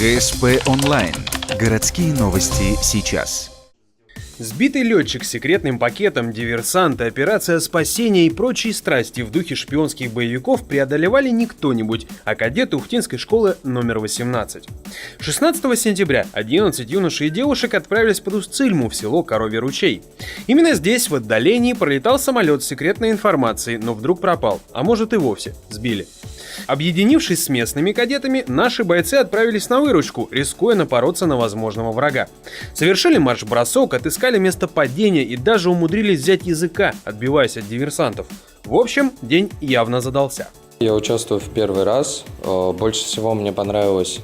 ГСП онлайн. Городские новости сейчас. Сбитый летчик с секретным пакетом, диверсанты, операция спасения и прочие страсти в духе шпионских боевиков преодолевали не кто-нибудь, а кадеты Ухтинской школы номер 18. 16 сентября 11 юношей и девушек отправились под Устцильму в село Коровий ручей. Именно здесь, в отдалении, пролетал самолет с секретной информацией, но вдруг пропал, а может и вовсе сбили. Объединившись с местными кадетами, наши бойцы отправились на выручку, рискуя напороться на возможного врага. Совершили марш-бросок, отыскали место падения и даже умудрились взять языка, отбиваясь от диверсантов. В общем, день явно задался. Я участвую в первый раз. Больше всего мне понравилось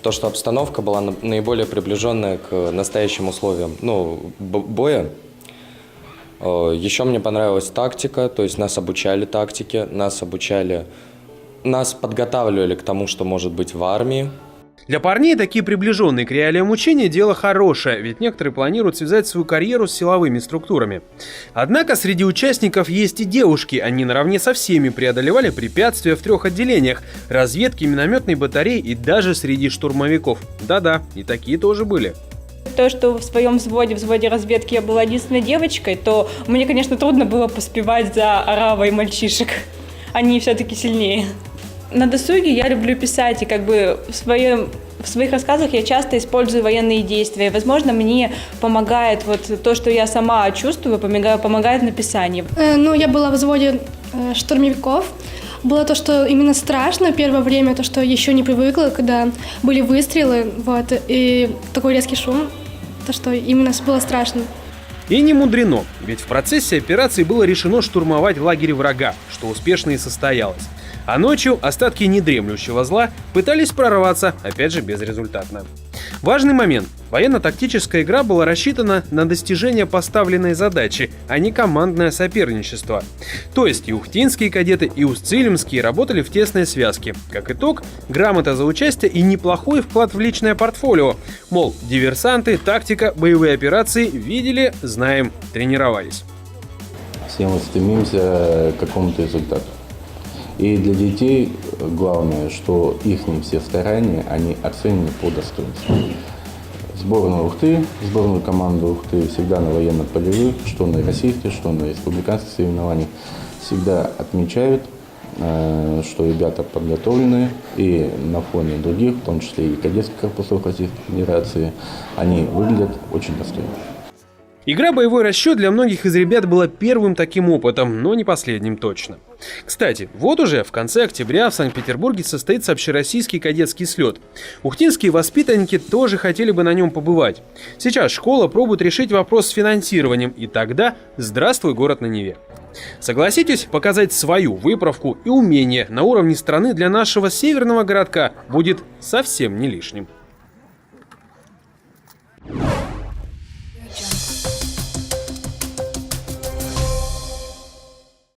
то, что обстановка была наиболее приближенная к настоящим условиям боя. Еще мне понравилась тактика, то есть нас обучали тактике, нас подготавливали к тому, что может быть в армии. Для парней такие приближенные к реалиям учения дело хорошее, ведь некоторые планируют связать свою карьеру с силовыми структурами. Однако среди участников есть и девушки, они наравне со всеми преодолевали препятствия в 3 отделениях – разведки, минометной батареи и даже среди штурмовиков. Да-да, и такие тоже были. То, что в своем взводе разведки я была единственной девочкой, то мне, конечно, трудно было поспевать за оравой мальчишек. Они все-таки сильнее. На досуге я люблю писать, и в своих рассказах я часто использую военные действия. Возможно, мне помогает то, что я сама чувствую, помогает в написании. Я была в взводе штурмовиков. Было то, что именно страшно первое время, то, что еще не привыкла, когда были выстрелы, и такой резкий шум, то, что именно было страшно. И не мудрено, ведь в процессе операции было решено штурмовать лагерь врага, что успешно и состоялось. А ночью остатки недремлющего зла пытались прорваться, опять же безрезультатно. Важный момент. Военно-тактическая игра была рассчитана на достижение поставленной задачи, а не командное соперничество. То есть и ухтинские кадеты, и устцильмские работали в тесной связке. Как итог, грамота за участие и неплохой вклад в личное портфолио. Мол, диверсанты, тактика, боевые операции видели, знаем, тренировались. Все мы стремимся к какому-то результату. И для детей главное, что их все старания, они оценены по достоинству. Сборную Ухты, сборную команду Ухты всегда на военно-полевых, что на российских, что на республиканских соревнованиях, всегда отмечают, что ребята подготовлены, и на фоне других, в том числе и кадетских корпусов Российской Федерации, они выглядят очень достойно. Игра «Боевой расчет» для многих из ребят была первым таким опытом, но не последним точно. Кстати, вот уже в конце октября в Санкт-Петербурге состоится общероссийский кадетский слет. Ухтинские воспитанники тоже хотели бы на нем побывать. Сейчас школа пробует решить вопрос с финансированием, и тогда здравствуй, город на Неве. Согласитесь, показать свою выправку и умение на уровне страны для нашего северного городка будет совсем не лишним.